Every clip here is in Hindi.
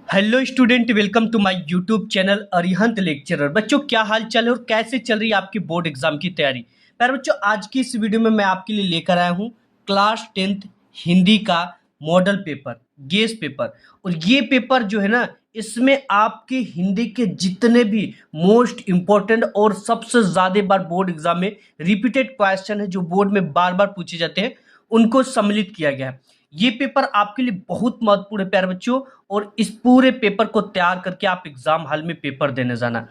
Hello student, welcome to my YouTube channel Arihant lecturer. बच्चों, क्या हाल चाल है और कैसे चल रही है आपकी बोर्ड एग्जाम की तैयारी। प्यारे बच्चों, आज की इस वीडियो में मैं आपके लिए लेकर आया हूँ क्लास 10th हिंदी का मॉडल पेपर, गेस पेपर। और ये पेपर जो है ना, इसमें आपके हिंदी के जितने भी मोस्ट इंपॉर्टेंट और सबसे ज्यादा बार बोर्ड एग्जाम में रिपीटेड क्वेश्चन है, जो बोर्ड में बार बार पूछे जाते हैं, उनको सम्मिलित किया गया है। ये पेपर आपके लिए बहुत महत्वपूर्ण है प्यारे बच्चों, और इस पूरे पेपर को तैयार करके आप एग्जाम हॉल में पेपर देने जाना।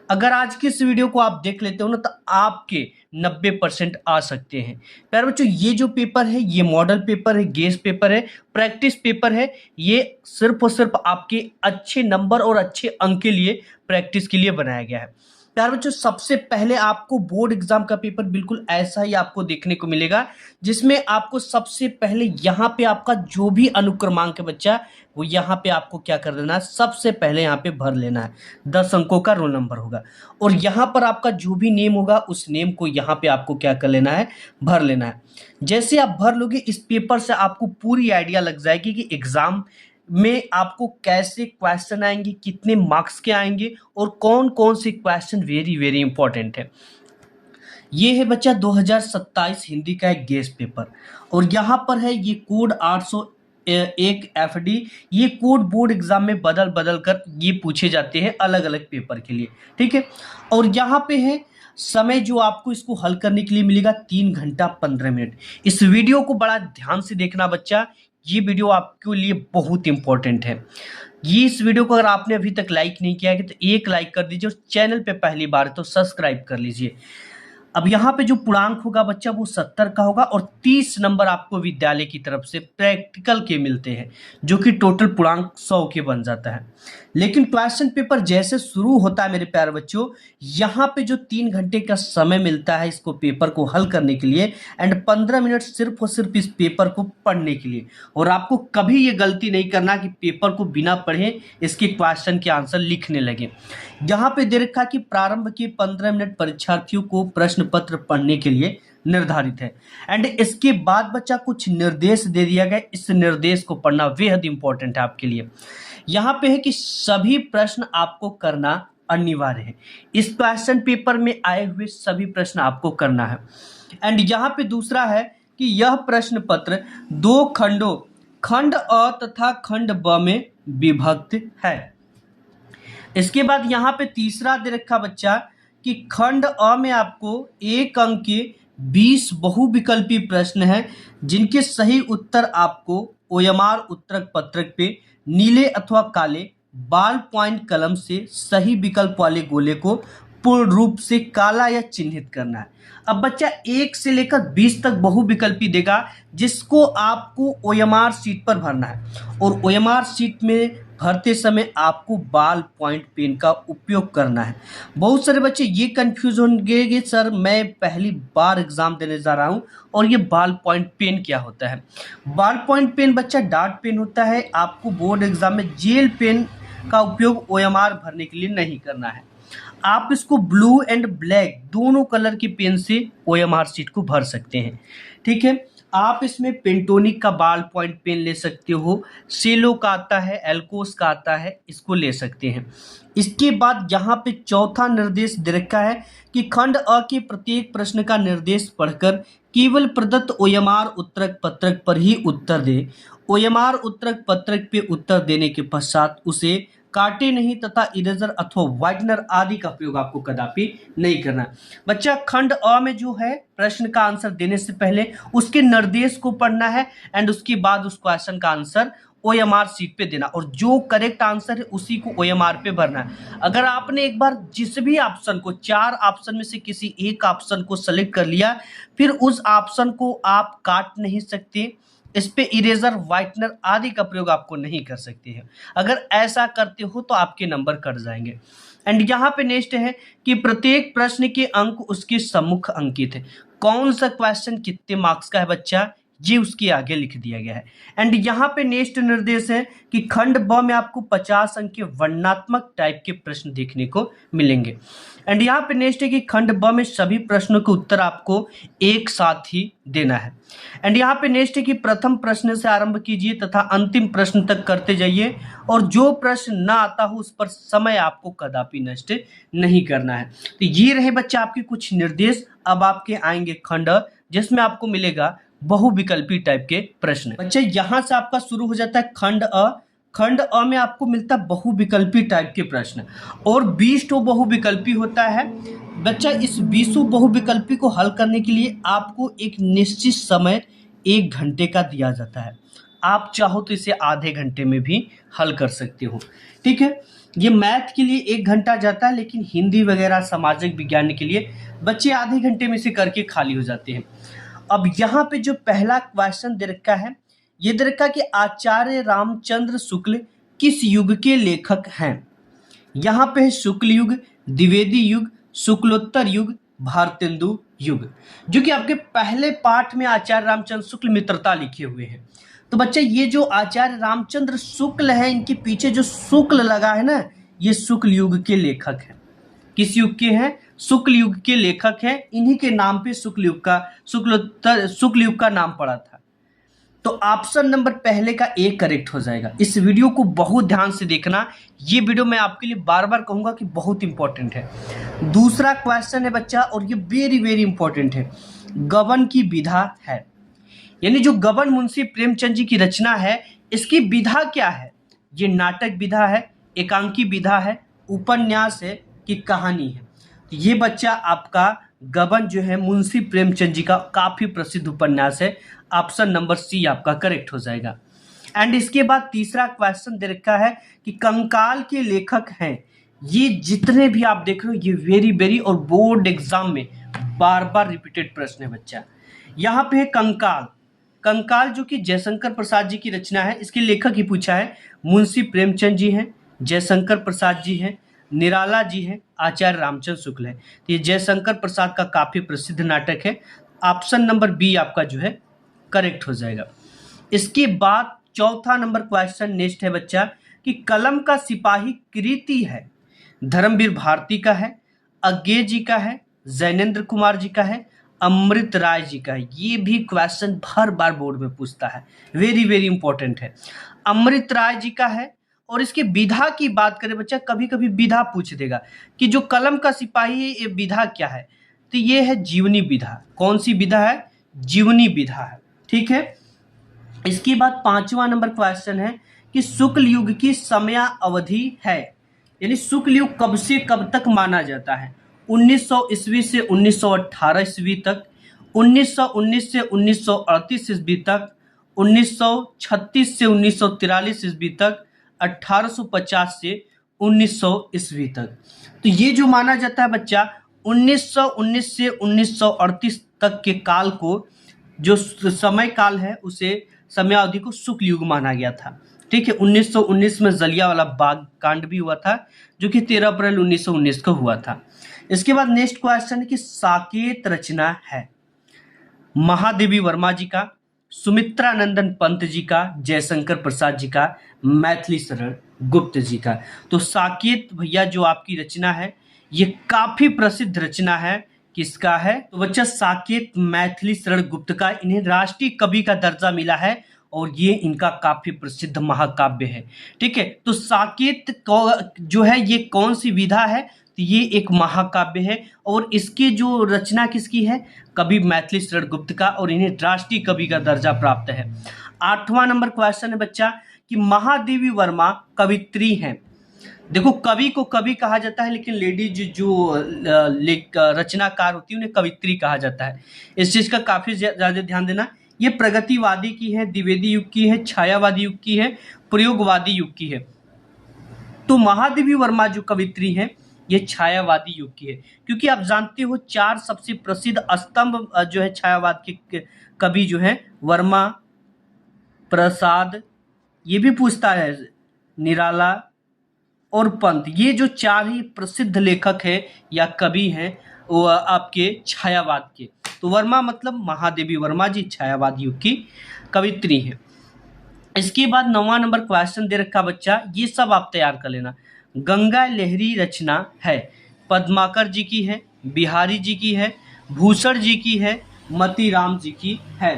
अगर आज की इस वीडियो को आप देख लेते हो ना, तो आपके 90% आ सकते हैं। प्यारे बच्चों, ये जो पेपर है ये मॉडल पेपर है, गेस पेपर है, प्रैक्टिस पेपर है। ये सिर्फ और सिर्फ आपके अच्छे नंबर और अच्छे अंक के लिए, प्रैक्टिस के लिए बनाया गया है। प्यारे बच्चों, सबसे पहले आपको बोर्ड एग्जाम का पेपर बिल्कुल ऐसा ही आपको देखने को मिलेगा, जिसमें आपको सबसे पहले यहाँ पे आपका जो भी अनुक्रमांक है बच्चा, वो यहाँ पे आपको क्या कर देना है, सबसे पहले यहाँ पे भर लेना है। 10 अंकों का रोल नंबर होगा, और यहाँ पर आपका जो भी नेम होगा उस नेम को यहाँ पे आपको क्या कर लेना है, भर लेना है। जैसे आप भर लोगे, इस पेपर से आपको पूरी आइडिया लग जाएगी कि एग्जाम में आपको कैसे क्वेश्चन आएंगे, कितने मार्क्स के आएंगे, और कौन कौन से क्वेश्चन वेरी वेरी इंपॉर्टेंट है। ये है बच्चा 2027 हिंदी का एक गेस पेपर, और यहाँ पर है ये कोड 801 एफडी। ये कोड बोर्ड एग्जाम में बदल बदल कर ये पूछे जाते हैं अलग अलग पेपर के लिए, ठीक है। और यहाँ पे है समय जो आपको इसको हल करने के लिए मिलेगा 3 घंटा 15 मिनट। इस वीडियो को बड़ा ध्यान से देखना बच्चा, ये वीडियो आपके लिए बहुत इंपॉर्टेंट है। ये इस वीडियो को अगर आपने अभी तक लाइक नहीं किया है तो एक लाइक कर दीजिए, और चैनल पे पहली बार तो सब्सक्राइब कर लीजिए। अब यहाँ पे जो पूर्णांक होगा बच्चा वो 70 का होगा, और 30 नंबर आपको विद्यालय की तरफ से प्रैक्टिकल के मिलते हैं, जो कि टोटल पूर्णांक 100 के बन जाता है। लेकिन क्वेश्चन पेपर जैसे शुरू होता है मेरे प्यारे बच्चों, यहाँ पे जो 3 घंटे का समय मिलता है इसको पेपर को हल करने के लिए, एंड 15 मिनट सिर्फ और सिर्फ इस पेपर को पढ़ने के लिए। और आपको कभी ये गलती नहीं करना कि पेपर को बिना पढ़े इसके क्वेश्चन के आंसर लिखने लगे। यहाँ पे दे रखा कि प्रारंभ के 15 मिनट परीक्षार्थियों को प्रश्न पत्र पढ़ने के लिए निर्धारित है, एंड इसके बाद बच्चा कुछ निर्देश दे दिया गया। इस निर्देश को पढ़ना बेहद इंपॉर्टेंट है आपके लिए। यहाँ पे है कि सभी प्रश्न आपको करना अनिवार्य है। इस क्वेश्चन पेपर में आए हुए सभी प्रश्न आपको करना है। एंड यहाँ पे दूसरा है कि यह प्रश्न पत्र 2 खंडों, खंड अ तथा खंड ब में विभक्त है। इसके बाद यहाँ पे तीसरा दे रखा बच्चा कि खंड अ में आपको 1 अंक के 20 बहुविकल्पी प्रश्न हैं, जिनके सही उत्तर आपको ओएमआर उत्तरक पत्रक पे नीले अथवा काले बाल पॉइंट कलम से सही विकल्प वाले गोले को पूर्ण रूप से काला या चिन्हित करना है। अब बच्चा 1 से लेकर 20 तक बहुविकल्पी देगा, जिसको आपको ओएमआर शीट पर भरना है, और ओएमआर शीट में भरते समय आपको बाल पॉइंट पेन का उपयोग करना है। बहुत सारे बच्चे ये कंफ्यूज होंगे कि सर मैं पहली बार एग्जाम देने जा रहा हूँ और ये बाल पॉइंट पेन क्या होता है। बाल पॉइंट पेन बच्चा डार्ट पेन होता है। आपको बोर्ड एग्जाम में जेल पेन का उपयोग ओएमआर भरने के लिए नहीं करना है। आप इसको ब्लू एंड ब्लैक दोनों कलर की पेन से ओएमआर शीट को भर सकते हैं, ठीक है। आप इसमें पेंटोनिक का बाल पॉइंट पेन ले सकते हो, सेलो का आता है, एल्कोस का आता है, इसको ले सकते हैं। इसके बाद यहाँ पे चौथा निर्देश दे रखा है कि खंड अ के प्रत्येक प्रश्न का निर्देश पढ़कर केवल प्रदत्त ओएमआर उत्तरक पत्रक पर ही उत्तर दे। ओएमआर उत्तरक पत्रक पे उत्तर देने के पश्चात उसे काटे नहीं तथा इरेजर अथवा व्हाइटनर आदि का प्रयोग आपको कदापि नहीं करना। बच्चा खंड अ में जो है प्रश्न का आंसर देने से पहले उसके निर्देश को पढ़ना है, एंड उसके बाद उस क्वेश्चन का आंसर ओएमआर शीट पे देना, और जो करेक्ट आंसर है उसी को ओएमआर पे भरना है। अगर आपने एक बार जिस भी ऑप्शन को, 4 ऑप्शन में से किसी एक ऑप्शन को सेलेक्ट कर लिया, फिर उस ऑप्शन को आप काट नहीं सकते, इस पे इरेजर, व्हाइटनर आदि का प्रयोग आपको नहीं कर सकते हैं। अगर ऐसा करते हो तो आपके नंबर कट जाएंगे। एंड यहाँ पे नेक्स्ट है कि प्रत्येक प्रश्न के अंक उसके सम्मुख अंकित है। कौन सा क्वेश्चन कितने मार्क्स का है बच्चा, ये उसके आगे लिख दिया गया है। एंड यहाँ पे नेक्स्ट निर्देश है कि खंड ब में आपको 50 अंक के वर्णनात्मक टाइप के प्रश्न देखने को मिलेंगे। एंड यहाँ पे नेक्स्ट है कि खंड ब में सभी प्रश्नों के उत्तर आपको एक साथ ही देना है। एंड यहाँ पे नेक्स्ट है कि प्रथम प्रश्न से आरंभ कीजिए तथा अंतिम प्रश्न तक करते जाइए, और जो प्रश्न ना आता हो उस पर समय आपको कदापि नष्ट नहीं करना है। तो ये रहे बच्चा आपके कुछ निर्देश। अब आपके आएंगे खंड अ, जिसमें आपको मिलेगा बहुविकल्पी टाइप के प्रश्न। बच्चा यहाँ से आपका शुरू हो जाता है खंड अ। खंड अ में आपको मिलता है बहुविकल्पी टाइप के प्रश्न, और 20 तो बहुविकल्पी होता है। बच्चा इस 20 बहुविकल्पी को हल करने के लिए आपको एक निश्चित समय 1 घंटे का दिया जाता है। आप चाहो तो इसे आधे घंटे में भी हल कर सकते हो। ठीक है, ये मैथ के लिए 1 घंटा जाता है, लेकिन हिंदी वगैरह सामाजिक विज्ञान के लिए बच्चे आधे घंटे में से करके खाली हो जाते हैं। अब यहाँ पे जो पहला क्वेश्चन दे रखा है, ये दे रखा कि आचार्य रामचंद्र शुक्ल किस युग के लेखक हैं। यहाँ पे है शुक्ल युग, द्विवेदी युग, शुक्लोत्तर युग, भारतेंदु युग, जो कि आपके पहले पाठ में आचार्य रामचंद्र शुक्ल मित्रता लिखे हुए हैं। तो बच्चे ये जो आचार्य रामचंद्र शुक्ल है, इनके पीछे जो शुक्ल लगा है ना, ये शुक्ल युग के लेखक हैं। किस युग के हैं? शुक्ल युग के लेखक हैं। इन्हीं के नाम पे शुक्ल युग का नाम पड़ा था। तो ऑप्शन नंबर पहले का ए करेक्ट हो जाएगा। इस वीडियो को बहुत ध्यान से देखना, ये वीडियो मैं आपके लिए बार बार कहूंगा कि बहुत इंपॉर्टेंट है। दूसरा क्वेश्चन है बच्चा, और ये वेरी वेरी इंपॉर्टेंट है। गबन की विधा है, यानी जो गबन मुंशी प्रेमचंद जी की रचना है, इसकी विधा क्या है? ये नाटक विधा है, एकांकी विधा है, उपन्यास है कि कहानी है? तो ये बच्चा आपका गबन जो है मुंशी प्रेमचंद जी का काफी प्रसिद्ध उपन्यास है। ऑप्शन नंबर सी आपका करेक्ट हो जाएगा। एंड इसके बाद तीसरा क्वेश्चन दे रखा है कि कंकाल के लेखक हैं। ये जितने भी आप देख रहे हो, ये वेरी वेरी और बोर्ड एग्जाम में बार बार रिपीटेड प्रश्न है बच्चा। यहाँ पे है कंकाल। कंकाल जो कि जयशंकर प्रसाद जी की रचना है, इसके लेखक ही पूछा है। मुंशी प्रेमचंद जी हैं, जयशंकर प्रसाद जी हैं, निराला जी हैं, आचार्य रामचंद्र शुक्ल है। तो ये जयशंकर प्रसाद का काफी प्रसिद्ध नाटक है। ऑप्शन नंबर बी आपका जो है करेक्ट हो जाएगा। इसके बाद चौथा नंबर क्वेश्चन नेक्स्ट है बच्चा कि कलम का सिपाही कृति है, धर्मवीर भारती का है, अज्ञे जी का है, जैनेन्द्र कुमार जी का है, अमृत राय जी का है। ये भी क्वेश्चन हर बार बोर्ड में पूछता है, वेरी वेरी इंपॉर्टेंट है। अमृत राय जी का है। और इसकी विधा की बात करें बच्चा, कभी कभी विधा पूछ देगा कि जो कलम का सिपाही है, ये विधा क्या है? तो ये है जीवनी विधा। कौन सी विधा है? जीवनी विधा है। ठीक है, इसके बाद पांचवा नंबर क्वेश्चन है कि शुक्ल युग की समय अवधि है, यानी शुक्ल युग कब से कब तक माना जाता है? 1900 ईस्वी से 1918 ईस्वी तक, 1919 से 1938 ईस्वी तक, 1936 से 1943 ईस्वी तक, 1850 से 1900 ईस्वी तक। तो ये जो माना जाता है बच्चा 1919 से 1938 तक के काल को, जो समय काल है, उसे समय अवधि को शुक्ल युग माना गया था। ठीक है, 1919 में जलियांवाला बाग कांड भी हुआ था, जो कि 13 अप्रैल 1919 को हुआ था। इसके बाद नेक्स्ट क्वेश्चन है कि साकेत रचना है महादेवी वर्मा जी का, सुमित्रा नंदन पंत जी का, जयशंकर प्रसाद जी का, मैथिली शरण गुप्त जी का। तो साकेत भैया जो आपकी रचना है, ये काफी प्रसिद्ध रचना है। किसका है? तो बच्चा साकेत मैथिली शरण गुप्त का। इन्हें राष्ट्रीय कवि का दर्जा मिला है, और ये इनका काफी प्रसिद्ध महाकाव्य है। ठीक है, तो साकेत जो है ये कौन सी विधा है? तो ये एक महाकाव्य है, और इसकी जो रचना किसकी है? कवि मैथिली शरण गुप्त का, और इन्हें राष्ट्रीय कवि का दर्जा प्राप्त है। आठवां नंबर क्वेश्चन है बच्चा कि महादेवी वर्मा कवित्री हैं। देखो, कवि को कवि कहा जाता है, लेकिन लेडीज जो रचनाकार होती है उन्हें कवित्री कहा जाता है। इस चीज का काफी ज्यादा ध्यान देना। ये प्रगतिवादी की है, द्विवेदी युग की है, छायावादी युग की है, प्रयोगवादी युग की है। तो महादेवी वर्मा जो कवित्री है, ये छायावादी युग की है, क्योंकि आप जानते हो 4 सबसे प्रसिद्ध स्तंभ जो है छायावाद के कवि जो है, वर्मा, प्रसाद, ये भी पूछता है, निराला और पंत। ये जो 4 ही प्रसिद्ध लेखक है या कवि हैं, वो आपके छायावाद के। तो वर्मा मतलब महादेवी वर्मा जी छायावाद युग की कवित्री है। इसके बाद 9वां नंबर क्वेश्चन दे रखा बच्चा, ये सब आप तैयार कर लेना। गंगा लहरी रचना है, पद्माकर जी की है, बिहारी जी की है, भूषण जी की है, मतीराम जी की है।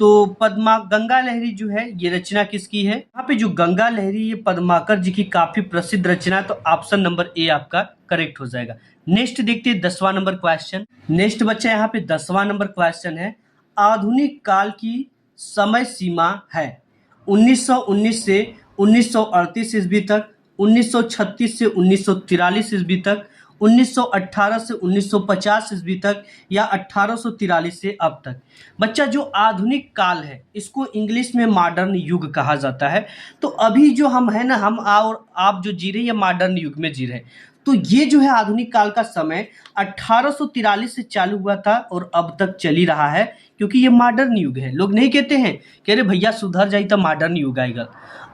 तो गंगा लहरी जो है ये रचना किसकी है? यहाँ पे जो गंगा लहरी ये पद्माकर जी की काफी प्रसिद्ध रचना है, तो ऑप्शन नंबर ए आपका करेक्ट हो जाएगा। नेक्स्ट देखते हैं 10वां नंबर क्वेश्चन। नेक्स्ट बच्चा यहाँ पे 10वां नंबर क्वेश्चन है, आधुनिक काल की समय सीमा है 1919 से 1938 ईस्वी तक, 1936 से 1943 ईस्वी तक, 1918 से 1950 ईस्वी तक, या 1843 से अब तक। बच्चा जो आधुनिक काल है इसको इंग्लिश में मॉडर्न युग कहा जाता है। तो अभी जो हम है ना, हम और आप जो जी रहे हैं ये मॉडर्न युग में जी रहे हैं। तो ये जो है आधुनिक काल का समय 1843 से चालू हुआ था और अब तक चल ही रहा है, क्योंकि ये मॉडर्न युग है। लोग नहीं कहते हैं कि अरे भैया सुधर जाए तो मॉडर्न युग आएगा।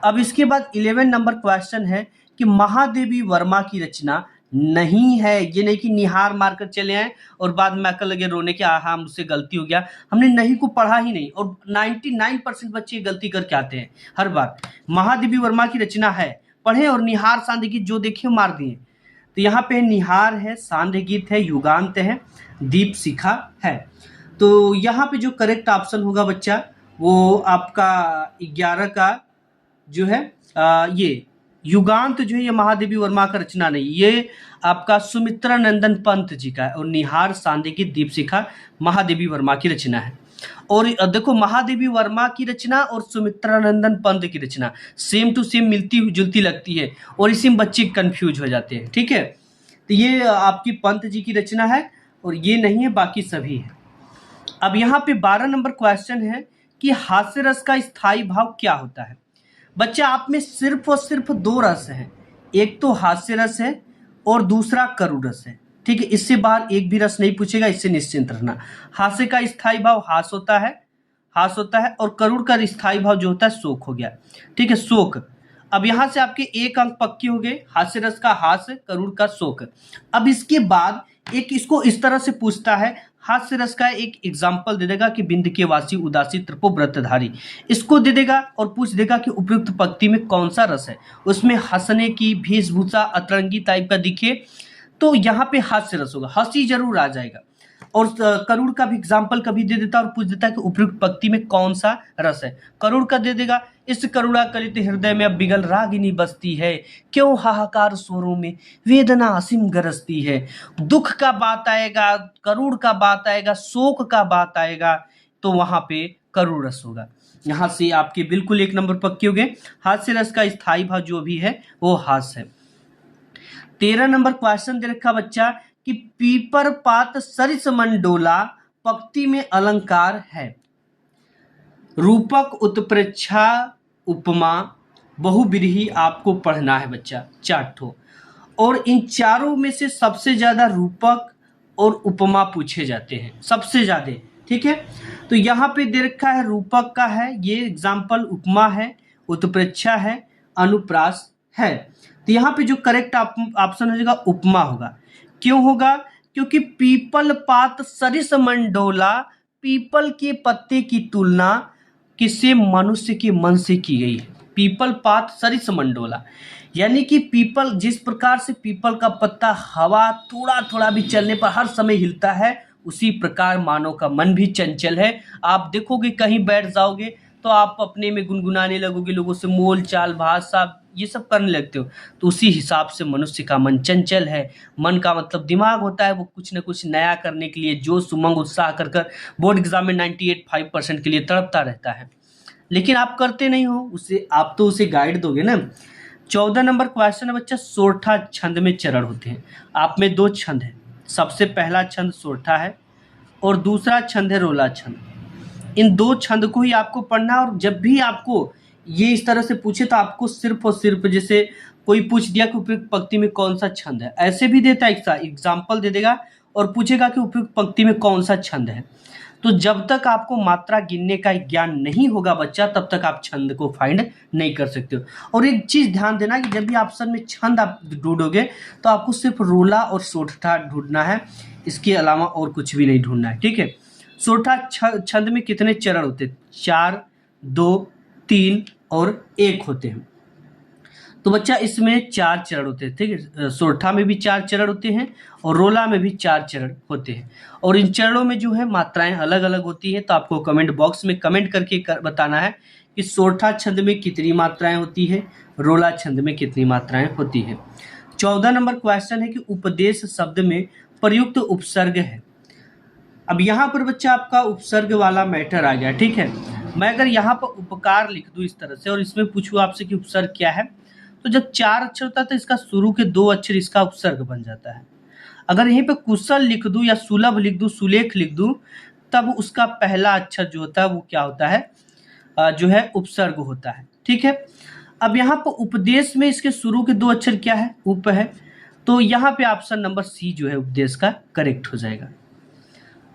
अब इसके बाद 11 नंबर क्वेश्चन है कि महादेवी वर्मा की रचना नहीं है। ये नहीं कि निहार मारकर चले आए और बाद में आकर लगे रोने के हाँ मुझसे गलती हो गया, हमने नहीं को पढ़ा ही नहीं। और 99% बच्चे गलती करके आते हैं हर बार। महादेवी वर्मा की रचना है, पढ़े, और निहार सांध्य गीत जो देखे मार दिए। तो यहाँ पे निहार है, सांध्य गीत है, युगांत है, दीप शिखा है। तो यहाँ पे जो करेक्ट ऑप्शन होगा बच्चा वो आपका 11 का जो है ये युगांत जो है ये महादेवी वर्मा का रचना नहीं, ये आपका सुमित्रा नंदन पंत जी का है। और निहार सांध्य की दीपशिखा महादेवी वर्मा की रचना है। और देखो महादेवी वर्मा की रचना और सुमित्रा नंदन पंत की रचना सेम टू सेम मिलती जुलती लगती है, और इसी में बच्चे कंफ्यूज हो जाते हैं। ठीक है, तो ये आपकी पंत जी की रचना है और ये नहीं है, बाकी सभी है। अब यहाँ पे 12 नंबर क्वेश्चन है कि हास्य रस का स्थायी भाव क्या होता है? बच्चा आप में सिर्फ और सिर्फ 2 रस हैं, एक तो हास्य रस है और दूसरा करुण रस है। ठीक है, इससे बाहर एक भी रस नहीं पूछेगा, इससे निश्चिंत रहना। हास्य का स्थायी भाव हास होता है, और करुण का स्थायी भाव जो होता है शोक हो गया। ठीक है, शोक। अब यहां से आपके 1 अंक पक्के हो गए, हास्य रस का हास्य, करुण का शोक। अब इसके बाद एक इसको इस तरह से पूछता है, हास्य रस का एक एग्जाम्पल दे देगा कि बिंद के वासी उदासी त्रिपो व्रतधारी, इसको दे देगा और पूछ देगा कि उपयुक्त पंक्ति में कौन सा रस है, उसमें हंसने की वेशभूषा अतरंगी टाइप का दिखे तो यहाँ पे हास्य रस होगा, हंसी जरूर आ जाएगा। और करुण का भी एग्जाम्पल कभी दे देता और पूछ देता है कि उपयुक्त पंक्ति में कौन सा रस है। करुण का दे देगा, इस करुणा कलित हृदय में अब बिगल रागिनी बसती है, क्यों हाहाकार स्वरों में वेदना असीम गरजती है। दुख का बात आएगा, करुण का बात आएगा, शोक का बात आएगा, तो वहां पे करुण रस होगा। यहाँ से आपके बिल्कुल 1 नंबर पक्के हो गए। हास्य रस का स्थायी भाव जो भी है वो हास्य है। 13 नंबर क्वेश्चन दे रखा बच्चा कि पीपर पात सरिस मंडोला पंक्ति में अलंकार है। रूपक, उत्प्रेक्षा, उपमा, बहुब्रीहि आपको पढ़ना है बच्चा 4 ठो, और इन चारों में से सबसे ज्यादा रूपक और उपमा पूछे जाते हैं, सबसे ज्यादा। ठीक है, तो यहाँ पे दे रखा है रूपक का है ये एग्जाम्पल, उपमा है, उत्प्रेक्षा है, अनुप्रास है। तो यहाँ पे जो करेक्ट ऑप्शन हो जाएगा उपमा होगा। क्यों होगा? क्योंकि पीपल पात सरिस मंडोला, पीपल के पत्ते की तुलना किसी मनुष्य के मन से की गई है। पीपल पात सरिस मंडोला यानी कि पीपल, जिस प्रकार से पीपल का पत्ता हवा थोड़ा थोड़ा भी चलने पर हर समय हिलता है, उसी प्रकार मानव का मन भी चंचल है। आप देखोगे कहीं बैठ जाओगे तो आप अपने में गुनगुनाने लगोगे, लोगों से मोल चाल भाषा ये सब करने लगते हो। तो उसी हिसाब से मनुष्य का मन चंचल है। मन का मतलब दिमाग होता है, वो कुछ न कुछ नया करने के लिए जोश उमंग उत्साह कर बोर्ड एग्जाम में 98.5% के लिए तड़पता रहता है, लेकिन आप करते नहीं हो उसे। आप तो उसे गाइड दोगे ना। 14 नंबर क्वेश्चन है बच्चा, सोरठा छंद में चरण होते हैं। आप में 2 छंद है, सबसे पहला छंद सोरठा है और दूसरा छंद है रोला छंद। इन 2 छंद को ही आपको पढ़ना, और जब भी आपको ये इस तरह से पूछे तो आपको सिर्फ और सिर्फ, जैसे कोई पूछ दिया कि उपयुक्त पंक्ति में कौन सा छंद है, ऐसे भी देता है, एग्जाम्पल दे देगा और पूछेगा कि उपयुक्त पंक्ति में कौन सा छंद है। तो जब तक आपको मात्रा गिनने का ज्ञान नहीं होगा बच्चा, तब तक आप छंद को फाइंड नहीं कर सकते हो। और एक चीज ध्यान देना कि जब भी ऑप्शन में छंद आप ढूंढोगे तो आपको सिर्फ रोला और सोरठा ढूंढना है, इसके अलावा और कुछ भी नहीं ढूंढना है। ठीक है, सोरठा छंद में कितने चरण होते हैं? 4, 2, 3 और 1 होते हैं। तो बच्चा इसमें 4 चरण होते हैं, ठीक है। सोरठा में भी 4 चरण होते हैं और रोला में भी 4 चरण होते हैं, और इन चरणों में जो है मात्राएं अलग अलग होती हैं। तो आपको कमेंट बॉक्स में कमेंट करके बताना है कि सोरठा छंद में कितनी मात्राएं होती है, रोला छंद में कितनी मात्राएं होती है। 14 नंबर क्वेश्चन है कि उपदेश शब्द में प्रयुक्त उपसर्ग है। अब यहाँ पर बच्चा आपका उपसर्ग वाला मैटर आ गया, ठीक है। मैं अगर यहाँ पर उपकार लिख दूं इस तरह से और इसमें पूछूं आपसे कि उपसर्ग क्या है, तो जब 4 अक्षर होता है तो इसका शुरू के 2 अक्षर इसका उपसर्ग बन जाता है। अगर यहीं पे कुशल लिख दूं या सुलभ लिख दूं, सुलेख लिख दूं, तब उसका पहला अक्षर जो होता है वो क्या होता है, जो है उपसर्ग होता है, ठीक है। अब यहाँ पर उपदेश में इसके शुरू के 2 अक्षर क्या है, उप है, तो यहाँ पे ऑप्शन नंबर सी जो है उपदेश का करेक्ट हो जाएगा।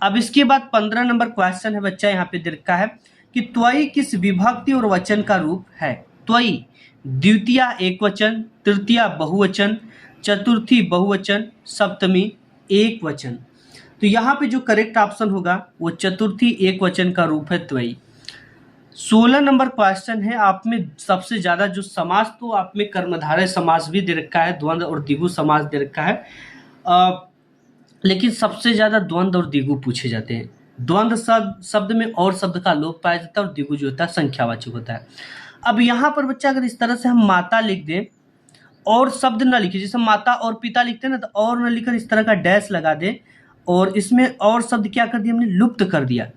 अब इसके बाद 15 नंबर क्वेश्चन है बच्चा, यहाँ पे दे रखा है कि त्वयी किस विभक्ति और वचन का रूप है? त्वयी द्वितीया एकवचन, तृतीया बहुवचन, चतुर्थी बहुवचन, सप्तमी एक वचन। तो यहाँ पे जो करेक्ट ऑप्शन होगा वो चतुर्थी एक वचन का रूप है त्वयी। 16 नंबर क्वेश्चन है, आप में सबसे ज्यादा जो समास, तो आप में कर्मधारय समास भी दे रखा है, द्वंद्व और द्विगु समास दे रखा है, लेकिन सबसे ज्यादा द्वंद्व और द्विगु पूछे जाते हैं। द्वंद्व शब्द में और शब्द का लोप पाया जाता है और द्विगु जो होता है संख्यावाचक होता है। अब यहाँ पर बच्चा अगर इस तरह से हम माता लिख दें और शब्द न लिखे, जैसे माता और पिता लिखते हैं ना, तो और न लिखकर इस तरह का डैश लगा दें और इसमें और शब्द क्या कर दिया हमने, लुप्त कर दिया।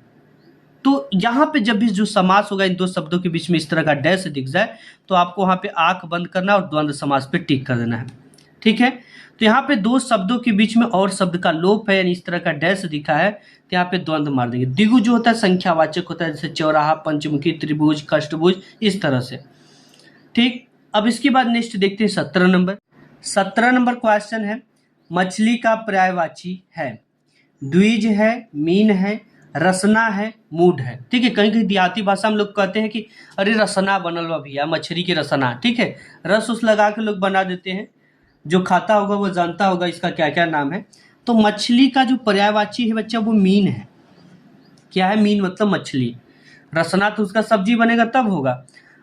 तो यहाँ पे जब भी जो समास होगा इन 2 शब्दों के बीच में इस तरह का डैश दिख जाए तो आपको वहाँ पे आंख बंद करना और द्वंद्व समास पे टिक कर देना है, ठीक है। तो यहाँ पे 2 शब्दों के बीच में और शब्द का लोप है, यानी इस तरह का डैश दिखा है, तो यहाँ पे द्वंद्व मार देंगे। द्विगु जो होता है संख्यावाचक होता है, जैसे चौराहा, पंचमुखी, त्रिभुज, कष्टभुज, इस तरह से, ठीक। अब इसके बाद नेक्स्ट देखते हैं 17 नंबर। 17 नंबर क्वेश्चन है, मछली का पर्यायवाची है, द्विज है, मीन है, रसना है, मूड है, ठीक है। कहीं कहीं देहाती भाषा में लोग कहते हैं कि अरे रसना बनल बा भैया, मछली के रसना, ठीक है। रस उस लगा के लोग बना देते हैं, जो खाता होगा वो जानता होगा इसका क्या क्या नाम है। तो मछली का जो पर्यायवाची है बच्चा वो मीन है। क्या है? मीन मतलब मछली। रसना तो उसका सब्जी बनेगा तब होगा।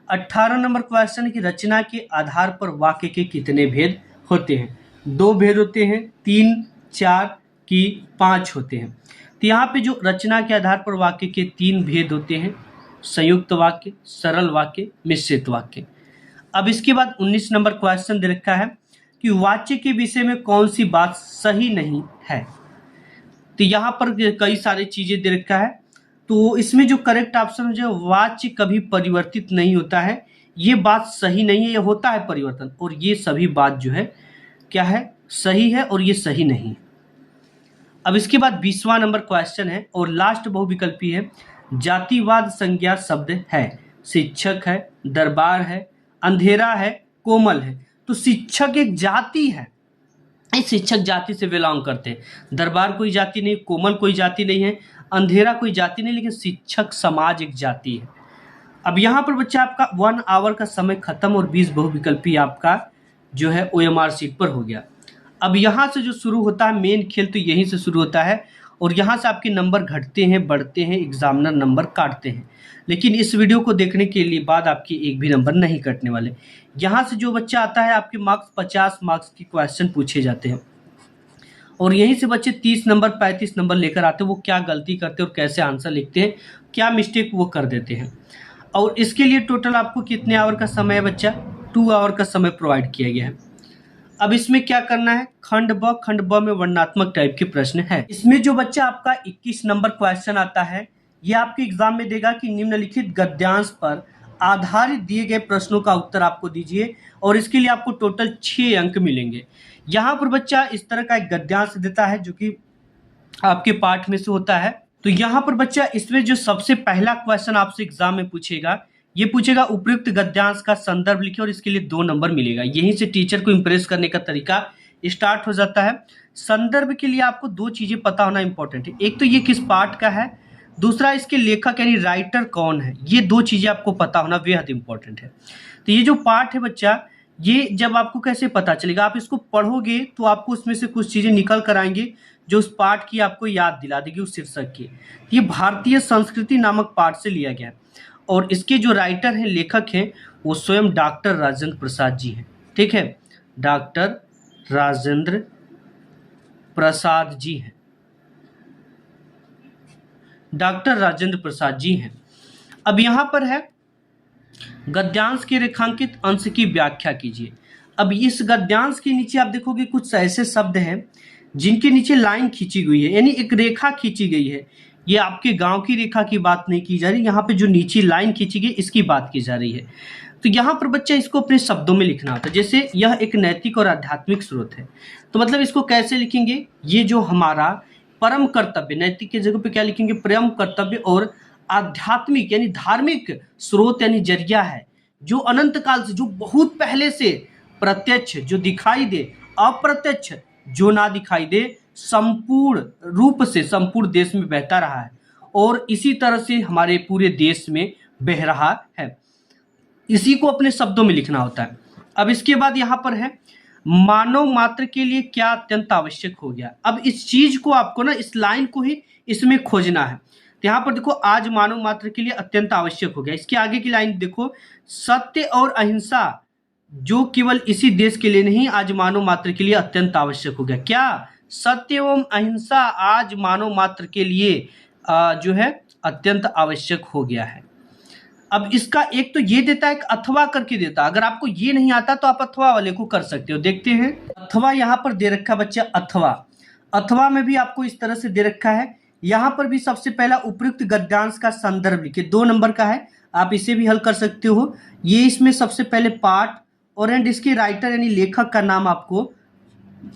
18 नंबर क्वेश्चन की रचना के आधार पर वाक्य के कितने भेद होते हैं? 2 भेद होते हैं, 3, 4 की 5 होते हैं। तो यहाँ पे जो रचना के आधार पर वाक्य के 3 भेद होते हैं, संयुक्त वाक्य, सरल वाक्य, मिश्रित वाक्य। अब इसके बाद 19 नंबर क्वेश्चन दे रखा है कि वाच्य के विषय में कौन सी बात सही नहीं है। तो यहाँ पर कई सारी चीजें दे रखा है, तो इसमें जो करेक्ट ऑप्शन है, वाच्य कभी परिवर्तित नहीं होता है, ये बात सही नहीं है, ये होता है परिवर्तन, और ये सभी बात जो है क्या है, सही है, और ये सही नहीं। अब इसके बाद 20वां नंबर क्वेश्चन है और लास्ट बहुविकल्पी है, जातिवाद संज्ञा शब्द है, शिक्षक है, दरबार है, अंधेरा है, कोमल है। तो शिक्षक एक जाति है, इस शिक्षक जाति से बिलोंग करते हैं। दरबार कोई जाति नहीं, कोमल कोई जाति नहीं है, अंधेरा कोई जाति नहीं, लेकिन शिक्षक समाज एक जाति है। अब यहाँ पर बच्चा आपका 1 आवर का समय खत्म और 20 बहुविकल्पी आपका जो है OMR सीट पर हो गया। अब यहाँ से जो शुरू होता है मेन खेल, तो यहीं से शुरू होता है और यहाँ से आपके नंबर घटते हैं, बढ़ते हैं, एग्जामिनर नंबर काटते हैं। लेकिन इस वीडियो को देखने के लिए बाद आपके एक भी नंबर नहीं कटने वाले। यहाँ से जो बच्चा आता है आपके मार्क्स 50 मार्क्स के क्वेश्चन पूछे जाते हैं और यहीं से बच्चे 30 नंबर 35 नंबर लेकर आते हैं। वो क्या गलती करते हैं और कैसे आंसर लिखते हैं, क्या मिस्टेक वो कर देते हैं। और इसके लिए टोटल आपको कितने आवर का समय है बच्चा? 2 आवर का समय प्रोवाइड किया गया है। अब इसमें क्या करना है, खंड ब में वर्णनात्मक टाइप के प्रश्न है। इसमें जो बच्चा आपका 21 नंबर क्वेश्चन आता है, ये आपके एग्जाम में देगा कि निम्नलिखित गद्यांश पर आधारित दिए गए प्रश्नों का उत्तर आपको दीजिए, और इसके लिए आपको टोटल 6 अंक मिलेंगे। यहाँ पर बच्चा इस तरह का एक गद्यांश देता है जो कि आपके पाठ में से होता है। तो यहाँ पर बच्चा इसमें जो सबसे पहला क्वेश्चन आपसे एग्जाम में पूछेगा, ये पूछेगा उपयुक्त गद्यांश का संदर्भ लिखिए और इसके लिए 2 नंबर मिलेगा। यहीं से टीचर को इंप्रेस करने का तरीका स्टार्ट हो जाता है। संदर्भ के लिए आपको 2 चीजें पता होना इंपॉर्टेंट है, एक तो ये किस पार्ट का है, दूसरा इसके लेखक यानी राइटर कौन है। ये 2 चीजें आपको पता होना बेहद इंपॉर्टेंट है। तो ये जो पार्ट है बच्चा, ये जब आपको कैसे पता चलेगा, आप इसको पढ़ोगे तो आपको उसमें से कुछ चीजें निकल कर आएंगी जो उस पाठ की आपको याद दिला देगी, उस शीर्षक की। ये भारतीय संस्कृति नामक पाठ से लिया गया है और इसके जो राइटर हैं, लेखक हैं, वो स्वयं डॉक्टर राजेंद्र प्रसाद जी हैं। ठीक है, डॉक्टर राजेंद्र प्रसाद जी हैं, डॉक्टर राजेंद्र प्रसाद जी हैं। अब यहां पर है गद्यांश के रेखांकित अंश की व्याख्या कीजिए। अब इस गद्यांश के नीचे आप देखोगे कुछ ऐसे शब्द हैं जिनके नीचे लाइन खींची गई है, यानी एक रेखा खींची गई है। ये आपके गांव की रेखा की बात नहीं की जा रही, यहाँ पे जो नीचे लाइन खींची गई इसकी बात की जा रही है। तो यहाँ पर बच्चा इसको अपने शब्दों में लिखना होता है। जैसे यह एक नैतिक और आध्यात्मिक स्रोत है, तो मतलब इसको कैसे लिखेंगे, ये जो हमारा परम कर्तव्य, नैतिक की जगह पे क्या लिखेंगे, परम कर्तव्य, और आध्यात्मिक यानी धार्मिक स्रोत यानी जरिया है, जो अनंत काल से, जो बहुत पहले से प्रत्यक्ष जो दिखाई दे, अप्रत्यक्ष जो ना दिखाई दे, संपूर्ण रूप से संपूर्ण देश में बहता रहा है और इसी तरह से हमारे पूरे देश में बह रहा है। इसी को अपने शब्दों में लिखना होता है। अब इसके बाद यहाँ पर है मानव मात्र के लिए क्या अत्यंत आवश्यक हो गया। अब इस चीज को आपको ना, इस लाइन को ही इसमें खोजना है। तो यहाँ पर देखो, आज मानव मात्र के लिए अत्यंत आवश्यक हो गया। इसके आगे की लाइन देखो, सत्य और अहिंसा जो केवल इसी देश के लिए नहीं, आज मानव मात्र के लिए अत्यंत आवश्यक हो गया। क्या? सत्य एवं अहिंसा आज मानव मात्र के लिए जो है अत्यंत आवश्यक हो गया है। अब इसका एक तो ये देता है, एक अथवा करके देता है। अगर आपको ये नहीं आता तो आप अथवा वाले को कर सकते हो। देखते हैं, अथवा यहाँ पर दे रखा बच्चा, अथवा। अथवा में भी आपको इस तरह से दे रखा है। यहाँ पर भी सबसे पहला उपयुक्त गद्यांश का संदर्भ लिखे, 2 नंबर का है, आप इसे भी हल कर सकते हो। ये इसमें सबसे पहले पाठ और एंड इसके राइटर यानी लेखक का नाम आपको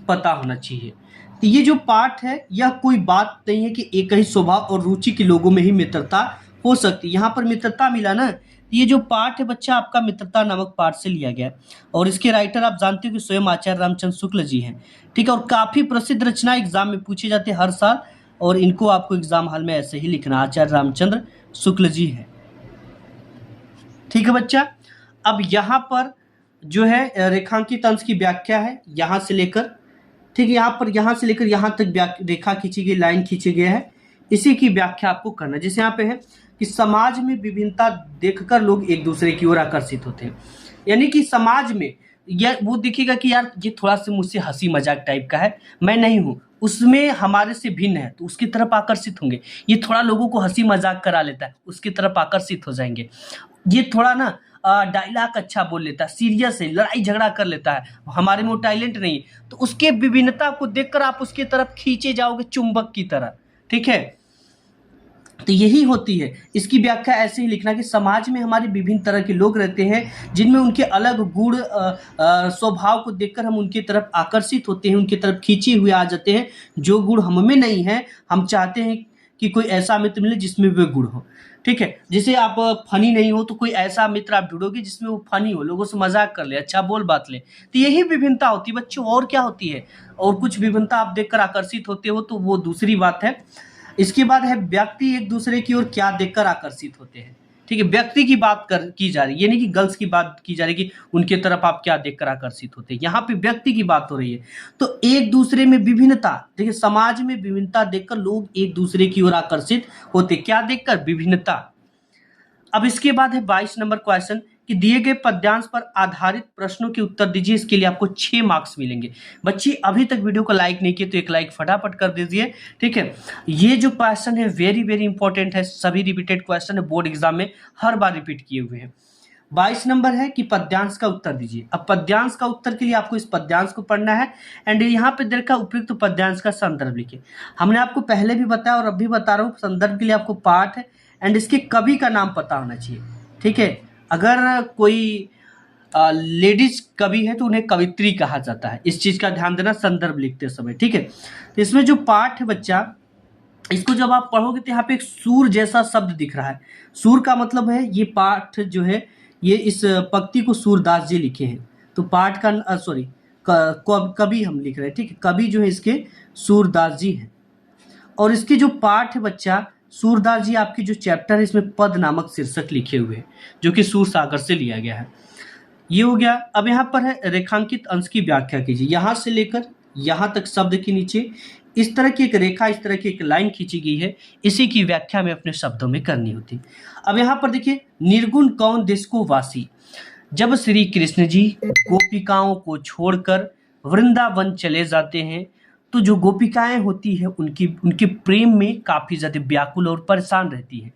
पता होना चाहिए। तो ये जो पाठ है, यह कोई बात नहीं है कि एक ही स्वभाव और रुचि के लोगों में ही मित्रता हो सकती है। यहाँ पर मित्रता मिला ना, ये जो पाठ है बच्चा आपका मित्रता नामक पाठ से लिया गया और इसके राइटर आप जानते हो कि स्वयं आचार्य रामचंद्र शुक्ल जी हैं। ठीक है, और काफी प्रसिद्ध रचना एग्जाम में पूछे जाते हैं हर साल, और इनको आपको एग्जाम हॉल में ऐसे ही लिखना, आचार्य रामचंद्र शुक्ल जी है। ठीक है बच्चा, अब यहाँ पर जो है रेखांकित अंश की व्याख्या है, यहाँ से लेकर, ठीक है, यहाँ पर यहाँ से लेकर यहाँ तक रेखा खींची गई, लाइन खींची गई है, इसी की व्याख्या आपको करना है। जैसे यहाँ पे है कि समाज में विभिन्नता देखकर लोग एक दूसरे की ओर आकर्षित होते हैं, यानी कि समाज में यह वो दिखेगा कि यार ये थोड़ा सा मुझसे हंसी मजाक टाइप का है, मैं नहीं हूँ, उसमें हमारे से भिन्न है, तो उसकी तरफ आकर्षित होंगे। ये थोड़ा लोगों को हंसी मजाक करा लेता है, उसकी तरफ आकर्षित हो जाएंगे। ये थोड़ा ना डायलॉग अच्छा बोल लेता है, सीरियस है, लड़ाई झगड़ा कर लेता है, हमारे में वो टैलेंट नहीं है, तो उसके विभिन्नता को देखकर आप उसकी तरफ खींचे जाओगे चुंबक की तरह। ठीक है, तो यही होती है। इसकी व्याख्या ऐसे ही लिखना कि समाज में हमारे विभिन्न तरह के लोग रहते हैं जिनमें उनके अलग गुण स्वभाव को देखकर हम उनकी तरफ आकर्षित होते हैं, उनकी तरफ खींचे हुए आ जाते हैं। जो गुण हम में नहीं है, हम चाहते हैं कि कोई ऐसा मित्र मिले जिसमें वे गुण हो। ठीक है, जैसे आप फनी नहीं हो तो कोई ऐसा मित्र आप ढूंढोगे जिसमें वो फनी हो, लोगों से मजाक कर ले, अच्छा बोल बात ले। तो यही विभिन्नता होती है बच्चों, और क्या होती है। और कुछ विभिन्नता आप देखकर आकर्षित होते हो तो वो दूसरी बात है। इसके बाद है व्यक्ति एक दूसरे की ओर क्या देखकर आकर्षित होते हैं। ठीक है, व्यक्ति की बात की जा रही है, ये नहीं कि गर्ल्स की बात की जा रही है कि उनके तरफ आप क्या देखकर आकर्षित होते हैं। यहाँ पे व्यक्ति की बात हो रही है। तो एक दूसरे में विभिन्नता, देखिए समाज में विभिन्नता देखकर लोग एक दूसरे की ओर आकर्षित होते, क्या देखकर, विभिन्नता। अब इसके बाद है 22 नंबर क्वेश्चन कि दिए गए पद्यांश पर आधारित प्रश्नों के उत्तर दीजिए। इसके लिए आपको 6 मार्क्स मिलेंगे। बच्ची अभी तक वीडियो को लाइक नहीं किए तो एक लाइक फटाफट कर दीजिए। ठीक है, ये जो क्वेश्चन है वेरी वेरी इंपॉर्टेंट है, सभी रिपीटेड क्वेश्चन है, बोर्ड एग्जाम में हर बार रिपीट किए हुए हैं। 22 नंबर है कि पद्यांश का उत्तर दीजिए। अब पद्यांश का उत्तर के लिए आपको इस पद्यांश को पढ़ना है एंड यहाँ पे देखा उपयुक्त पद्यांश का संदर्भ लिखिए। हमने आपको पहले भी बताया और अब भी बता रहा हूँ, संदर्भ के लिए आपको पाठ है एंड इसके कवि का नाम पता होना चाहिए। ठीक है, अगर कोई लेडीज कवि है तो उन्हें कवित्री कहा जाता है, इस चीज का ध्यान देना संदर्भ लिखते समय। ठीक है, तो इसमें जो पाठ है बच्चा, इसको जब आप पढ़ोगे तो यहाँ पे एक सूर जैसा शब्द दिख रहा है। सूर का मतलब है, ये पाठ जो है ये इस पंक्ति को सूरदास जी लिखे हैं, तो पाठ का सॉरी कवि हम लिख रहे हैं। ठीक है, कवि जो है इसके सूरदास जी हैं। और इसके जो पाठ है बच्चा, सूरदास जी आपकी जो चैप्टर है इसमें पद नामक शीर्षक लिखे हुए हैं, जो कि सूर सागर से लिया गया है। ये हो गया। अब यहाँ पर है रेखांकित अंश की व्याख्या कीजिए। यहाँ से लेकर यहाँ तक शब्द के नीचे इस तरह की एक रेखा, इस तरह की एक लाइन खींची गई है, इसी की व्याख्या में अपने शब्दों में करनी होती है। अब यहाँ पर देखिए, निर्गुण कौन देश को वासी। जब श्री कृष्ण जी गोपिकाओं को छोड़कर वृंदावन चले जाते हैं तो जो गोपिकाएं होती है उनकी उनके प्रेम में काफी ज्यादा व्याकुल और परेशान रहती हैं।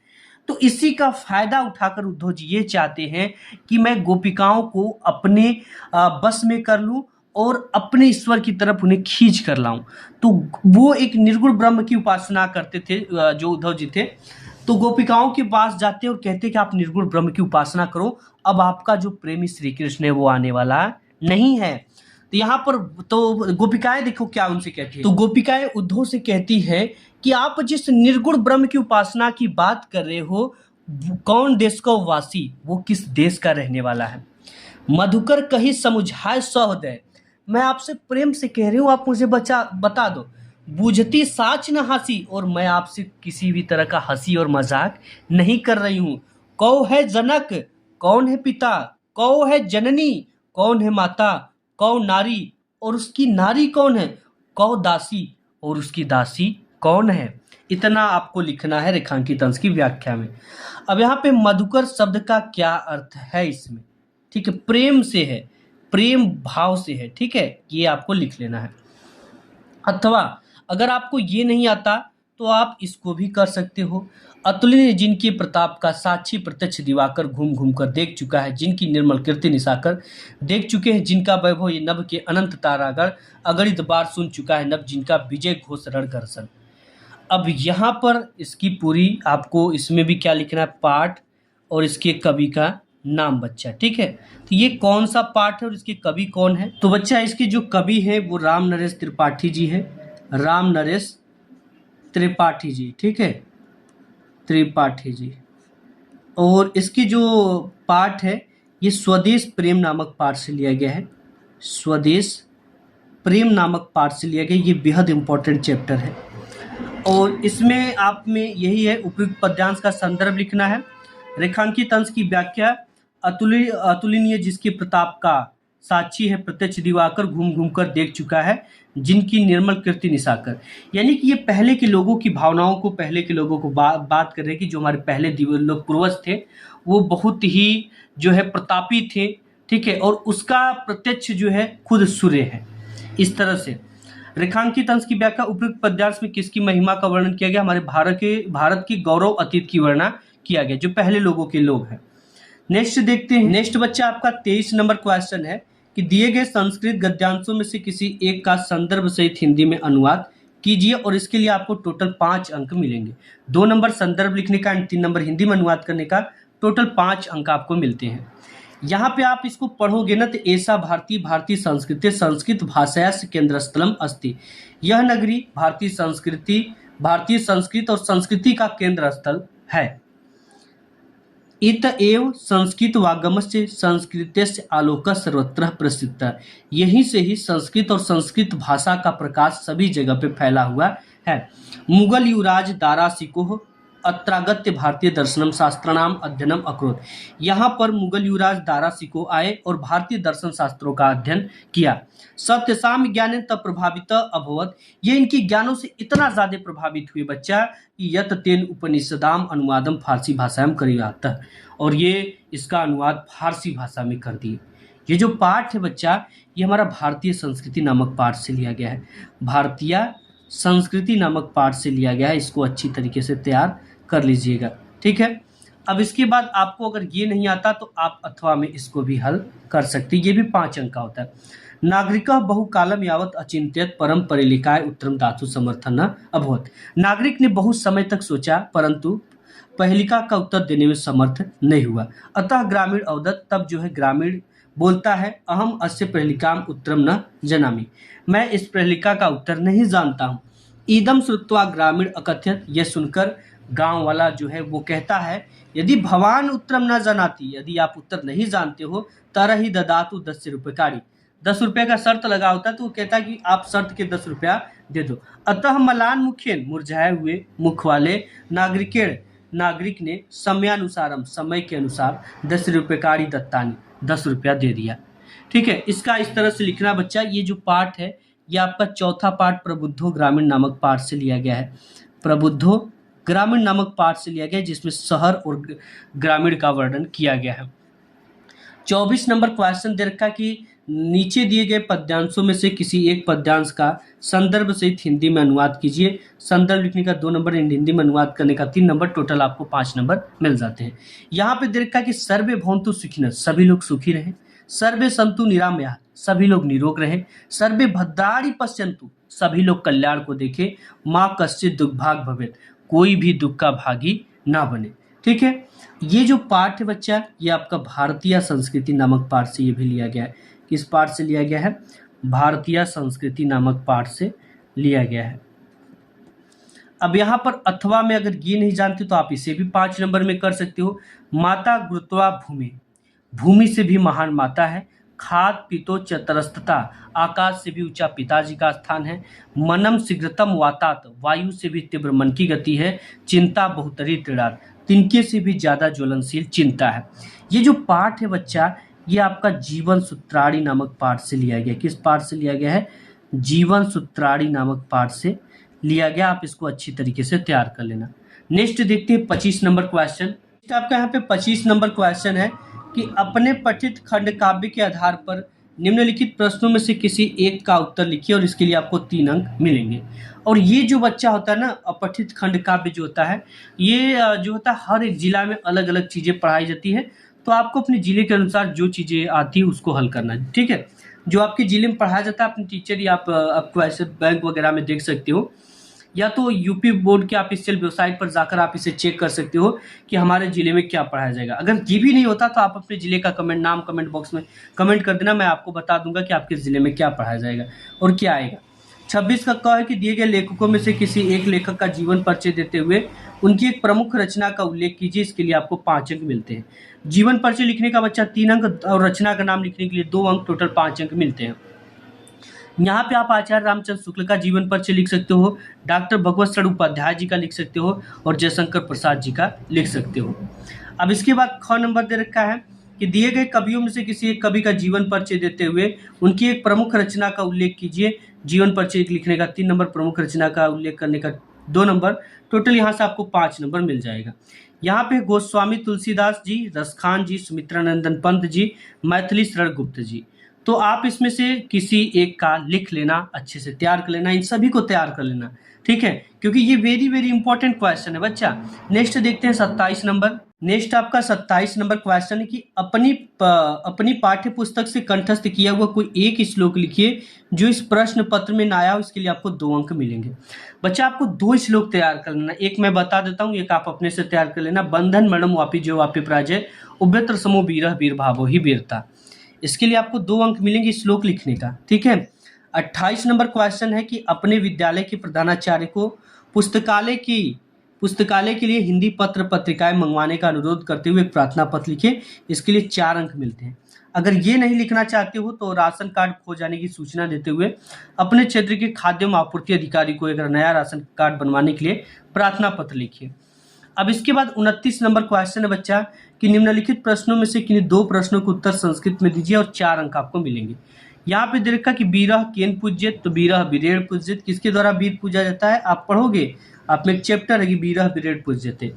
तो इसी का फायदा उठाकर उद्धव जी ये चाहते हैं कि मैं गोपिकाओं को अपने बस में कर लूं और अपने ईश्वर की तरफ उन्हें खींच कर लाऊं। तो वो एक निर्गुण ब्रह्म की उपासना करते थे, जो उद्धव जी थे। तो गोपिकाओं के पास जाते और कहते कि आप निर्गुण ब्रह्म की उपासना करो, अब आपका जो प्रेमी श्री कृष्ण है वो आने वाला नहीं है। तो यहाँ पर तो गोपिकाएं देखो क्या उनसे कहती है। तो गोपिकाएं उद्धव से कहती है कि आप जिस निर्गुण ब्रह्म की उपासना की बात कर रहे हो, कौन देश का वासी, वो किस देश का रहने वाला है। मधुकर कही समुझाए सौहृदय, मैं आपसे प्रेम से कह रही हूँ, आप मुझे बता दो। बूझती साच न हंसी, और मैं आपसे किसी भी तरह का हंसी और मजाक नहीं कर रही हूँ। कौ है जनक, कौन है पिता, कौ है जननी, कौन है माता, कौ नारी और उसकी नारी कौन है, कौ दासी और उसकी दासी कौन है। इतना आपको लिखना है रेखांकित अंश की व्याख्या में। अब यहाँ पे मधुकर शब्द का क्या अर्थ है इसमें, ठीक है, प्रेम से है, प्रेम भाव से है, ठीक है, ये आपको लिख लेना है। अथवा अगर आपको ये नहीं आता तो आप इसको भी कर सकते हो। अतुलनीय जिनके प्रताप का साक्षी प्रत्यक्ष दिवाकर घूम घूम कर देख चुका है, जिनकी निर्मल कीर्ति निशाकर देख चुके हैं, जिनका वैभव ये नभ के अनंत तारागण अगणित बार सुन चुका है नभ, जिनका विजय घोष रणघर्षण। अब यहाँ पर इसकी पूरी आपको इसमें भी क्या लिखना है, पाठ और इसके कवि का नाम बच्चा, ठीक है। तो ये कौन सा पाठ है और इसके कवि कौन है। तो बच्चा इसके जो कवि है वो राम नरेश त्रिपाठी जी है, राम नरेश त्रिपाठी जी, ठीक है, त्रिपाठी जी। और इसकी जो पाठ है ये स्वदेश प्रेम नामक पाठ से लिया गया है, स्वदेश प्रेम नामक पाठ से लिया गया। ये बेहद इंपॉर्टेंट चैप्टर है और इसमें आप में यही है, उपयुक्त पद्यांश का संदर्भ लिखना है। रेखांकित अंश की व्याख्या, अतुलनीय जिसके प्रताप का साक्षी है प्रत्यक्ष दिवाकर घूम घूम कर देख चुका है, जिनकी निर्मल कीर्ति निशाकर। यानी कि ये पहले के लोगों की भावनाओं को, पहले के लोगों को बात कर रहे हैं कि जो हमारे पहले लोग पूर्वज थे वो बहुत ही जो है प्रतापी थे, ठीक है, और उसका प्रत्यक्ष जो है खुद सूर्य है। इस तरह से रेखांकित अंश की व्याख्या, उपयुक्त पद्यांश में किसकी महिमा का वर्णन किया गया, हमारे भारत की गौरव अतीत की वर्णना किया गया, जो पहले लोगों के लोग हैं। नेक्स्ट देखते हैं। नेक्स्ट बच्चा आपका 23 नंबर क्वेश्चन है कि दिए गए संस्कृत गद्यांशों में से किसी एक का संदर्भ सहित हिंदी में अनुवाद कीजिए, और इसके लिए आपको टोटल 5 अंक मिलेंगे। 2 नंबर संदर्भ लिखने का एंड 3 नंबर हिंदी में अनुवाद करने का, टोटल 5 अंक आपको मिलते हैं। यहाँ पे आप इसको पढ़ोगे ना तो ऐसा भारतीय संस्कृति संस्कृत भाषायास्य केंद्र स्थलम अस्ति, यह नगरी भारतीय संस्कृत और संस्कृति का केंद्र स्थल है। इत एव संस्कृत वागमस्य संस्कृतस्य आलोक सर्वत्र प्रसिद्ध, यहीं से ही संस्कृत और संस्कृत भाषा का प्रकाश सभी जगह पे फैला हुआ है। मुगल युवराज दारा सिकोह अत्रागत्य भारतीय दर्शनम शास्त्रनाम अध्ययनम अकरोत, यहाँ पर मुगल युवराज दारा सिकोह आए और भारतीय दर्शन शास्त्रों का अध्ययन किया। सत्यसाम ज्ञान तब प्रभावित अभवत, ये इनके ज्ञानों से इतना ज्यादा प्रभावित हुए बच्चा कि यत तेन उपनिषदाम अनुवादम फारसी भाषा में करियात, और ये इसका अनुवाद फारसी भाषा में कर दिए। ये जो पाठ है बच्चा ये हमारा भारतीय संस्कृति नामक पाठ से लिया गया है, भारतीय संस्कृति नामक पाठ से लिया गया है। इसको अच्छी तरीके से तैयार कर लीजिएगा, ठीक है। अब इसके बाद आपको अगर ये नहीं आता तो आप अथवा में इसको भी हल कर सकते, ये भी 5 अंक का होता है। नागरिक बहुकालम यावत अचिंत्यत परम परिलिकाय उत्तरम धातु समर्थन अभवत, नागरिक ने बहुत समय तक सोचा परंतु पहलिका का उत्तर देने में समर्थ नहीं हुआ, अतः ग्रामीण अवदत, तब जो है ग्रामीण बोलता है अहम अस्य प्रहलिकाम उत्तरम न जनामि, मैं इस प्रहलिका का उत्तर नहीं जानता हूँ। ईदम श्रुत्वा ग्रामीण अकथ्यत, यह सुनकर गांव वाला जो है वो कहता है यदि भवान उत्तरम न जनाती, यदि आप उत्तर नहीं जानते हो तरह ही ददातु 10 रुपये 10 रुपये का शर्त लगा होता है, तो वो कहता है कि आप शर्त के 10 रुपया दे दो। अतः मलान मुखेन, मुरझाए हुए मुख वाले नागरिक ने समयानुसारम, समय के अनुसार 10 रुपये दत्तानी ₹10 दे दिया। ठीक है, इसका इस तरह से लिखना बच्चा। ये जो पाठ है ये आपका चौथा पाठ प्रबुद्धो ग्रामीण नामक पाठ से लिया गया है। प्रबुद्धो ग्रामीण नामक पाठ से लिया गया है, जिसमें शहर और ग्रामीण का वर्णन किया गया है। 24 नंबर क्वेश्चन दे रखा कि नीचे दिए गए पद्यांशों में से किसी एक पद्यांश का संदर्भ सहित हिंदी में अनुवाद कीजिए। संदर्भ लिखने का 2 नंबर, हिंदी में अनुवाद करने का 3 नंबर, टोटल आपको 5 नंबर मिल जाते हैं। यहाँ पे दे रखा कि सर्वे भवन्तु सुखिनः, सभी लोग सुखी रहें। सर्वे सन्तु निरामयाः, सभी लोग निरोग रहें। सर्वे भद्राणि पश्यन्तु, सभी लोग कल्याण को देखें। माँ कश्चित् दुर्भाग् भवेत्, कोई भी दुख का भागी ना बने। ठीक है, ये जो पाठ है बच्चा ये आपका भारतीय संस्कृति नामक पाठ से ये भी लिया गया है। किस पाठ से लिया गया है? भारतीय संस्कृति नामक पाठ से लिया गया है। अब यहाँ पर अथवा में अगर ये नहीं जानते तो आप इसे भी 5 नंबर में कर सकते हो। माता गुरुत्वा भूमि, भूमि से भी महान माता है। खाद पितो चतरस्तता, आकाश से भी ऊंचा पिताजी का स्थान है। मनम शीघ्रतम वातात, वायु से भी तीव्र मन की गति है। चिंता बहुतरी त्रिडार, तिनके से भी ज्यादा ज्वलनशील चिंता है। ये जो पाठ है बच्चा ये आपका जीवन सूत्राणी नामक पाठ से लिया गया। किस पाठ से लिया गया है? जीवन सूत्राणी नामक पाठ से लिया गया। आप इसको अच्छी तरीके से तैयार कर लेना। नेक्स्ट देखते हैं 25 नंबर क्वेश्चन। आपका यहाँ पे 25 नंबर क्वेश्चन है कि अपने पठित खंड काव्य के आधार पर निम्नलिखित प्रश्नों में से किसी एक का उत्तर लिखिए और इसके लिए आपको 3 अंक मिलेंगे। और ये जो बच्चा होता है ना, अपठित खंड काव्य जो होता है ये जो होता है हर एक जिला में अलग अलग चीज़ें पढ़ाई जाती है। तो आपको अपने जिले के अनुसार जो चीज़ें आती है उसको हल करना है। ठीक है, जो आपके जिले में पढ़ाया जाता है अपने टीचर या आपको ऐसे बैंक वगैरह में देख सकते हो, या तो यूपी बोर्ड के ऑफिशियल वेबसाइट पर जाकर आप इसे चेक कर सकते हो कि हमारे जिले में क्या पढ़ाया जाएगा। अगर ये भी नहीं होता तो आप अपने जिले का कमेंट बॉक्स में कमेंट कर देना, मैं आपको बता दूंगा कि आपके जिले में क्या पढ़ाया जाएगा और क्या आएगा। 26 का कहा है कि दिए गए लेखकों में से किसी एक लेखक का जीवन परिचय देते हुए उनकी एक प्रमुख रचना का उल्लेख कीजिए। इसके लिए आपको 5 अंक मिलते हैं। जीवन परिचय लिखने का बच्चा 3 अंक और रचना का नाम लिखने के लिए 2 अंक, टोटल 5 अंक मिलते हैं। यहाँ पे आप आचार्य रामचंद्र शुक्ल का जीवन परिचय लिख सकते हो, डॉक्टर भगवत चरण उपाध्याय जी का लिख सकते हो और जयशंकर प्रसाद जी का लिख सकते हो। अब इसके बाद ख नंबर दे रखा है कि दिए गए कवियों में से किसी एक कवि का जीवन परिचय देते हुए उनकी एक प्रमुख रचना का उल्लेख कीजिए। जीवन परिचय लिखने का 3 नंबर, प्रमुख रचना का उल्लेख करने का 2 नंबर, टोटल यहाँ से आपको 5 नंबर मिल जाएगा। यहाँ पे गोस्वामी तुलसीदास जी, रसखान जी, सुमित्रानंदन पंत जी, मैथिली शरण गुप्त जी। तो आप इसमें से किसी एक का लिख लेना, अच्छे से तैयार कर लेना, इन सभी को तैयार कर लेना। ठीक है, क्योंकि ये वेरी वेरी इंपॉर्टेंट क्वेश्चन है बच्चा। नेक्स्ट देखते हैं 27 नंबर। नेक्स्ट आपका 27 नंबर क्वेश्चन है कि अपनी पाठ्य पुस्तक से कंठस्थ किया हुआ कोई एक श्लोक लिखिए जो इस प्रश्न पत्र में ना आया हो। इसके लिए आपको 2 अंक मिलेंगे। बच्चा आपको 2 श्लोक तैयार कर लेना, एक मैं बता देता हूँ, एक आप अपने से तैयार कर लेना। बंधन मरणम वापि जो वापि पराजय, उभ्यत्र समो वीरः वीर भावो ही वीरता। इसके लिए आपको 2 अंक मिलेंगे श्लोक लिखने का। ठीक है, 28 नंबर क्वेश्चन है कि अपने विद्यालय के प्रधानाचार्य को पुस्तकालय के लिए हिंदी पत्र पत्रिकाएं मंगवाने का अनुरोध करते हुए एक प्रार्थना पत्र लिखे। इसके लिए 4 अंक मिलते हैं। अगर ये नहीं लिखना चाहते हो तो राशन कार्ड खो जाने की सूचना देते हुए अपने क्षेत्र के खाद्य एवं आपूर्ति अधिकारी को एक नया राशन कार्ड बनवाने के लिए प्रार्थना पत्र लिखिए। अब इसके बाद 29 नंबर क्वेश्चन है बच्चा कि निम्नलिखित प्रश्नों में से किन्हीं 2 प्रश्नों के उत्तर संस्कृत में दीजिए और 4 अंक आपको मिलेंगे। यहाँ पे देखा कि बीरह केन पूज्यत, तो बीरह बीरेण पूज्यत, किसके द्वारा वीर पूजा जाता है? आप पढ़ोगे, आप में एक चैप्टर है कि बीरह बीरेण पूज्यते।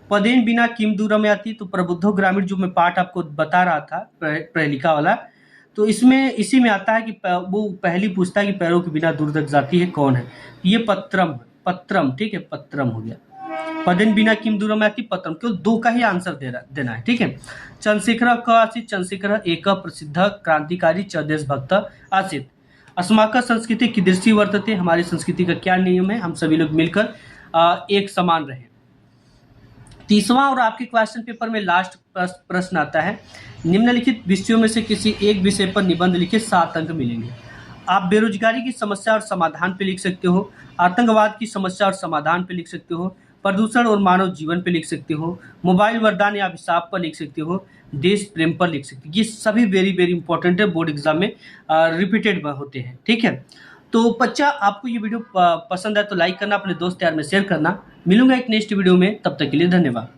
पदेन बिना किम दूरम याति, तो प्रबुद्धो ग्रामीण जो मैं पाठ आपको बता रहा था प्रहेलिका वाला, तो इसमें इसी में आता है कि वो पहली पूछता है कि पैरों के बिना दूर तक जाती है कौन है? ये पत्रम। ठीक है, पत्रम हो गया। पदेन बिना किम दूरम याति, पत्रम। केवल 2 का ही आंसर देना है। ठीक है, चंद्रशेखर क आसीत, चंद्रशेखर एक प्रसिद्ध क्रांतिकारी च देशभक्त आसीत। अस्माकं संस्कृति कीदृशी वर्तते, हमारी संस्कृति का क्या नियम है? हम सभी लोग मिलकर एक समान रहे। 30वां और आपके क्वेश्चन पेपर में लास्ट प्रश्न आता है, निम्नलिखित विषयों में से किसी एक विषय पर निबंध लिखे, 7 अंक मिलेंगे। आप बेरोजगारी की समस्या और समाधान पे लिख सकते हो, आतंकवाद की समस्या और समाधान पे लिख सकते हो, प्रदूषण और मानव जीवन पे लिख सकते हो, मोबाइल वरदान या अभिशाप पर लिख सकते हो, देश प्रेम पर लिख सकते हो। ये सभी वेरी वेरी इंपॉर्टेंट है, बोर्ड एग्जाम में रिपीटेड होते हैं। ठीक है, तो बच्चा आपको ये वीडियो पसंद है तो लाइक करना, अपने दोस्त यार में शेयर करना। मिलूंगा एक नेक्स्ट वीडियो में, तब तक के लिए धन्यवाद।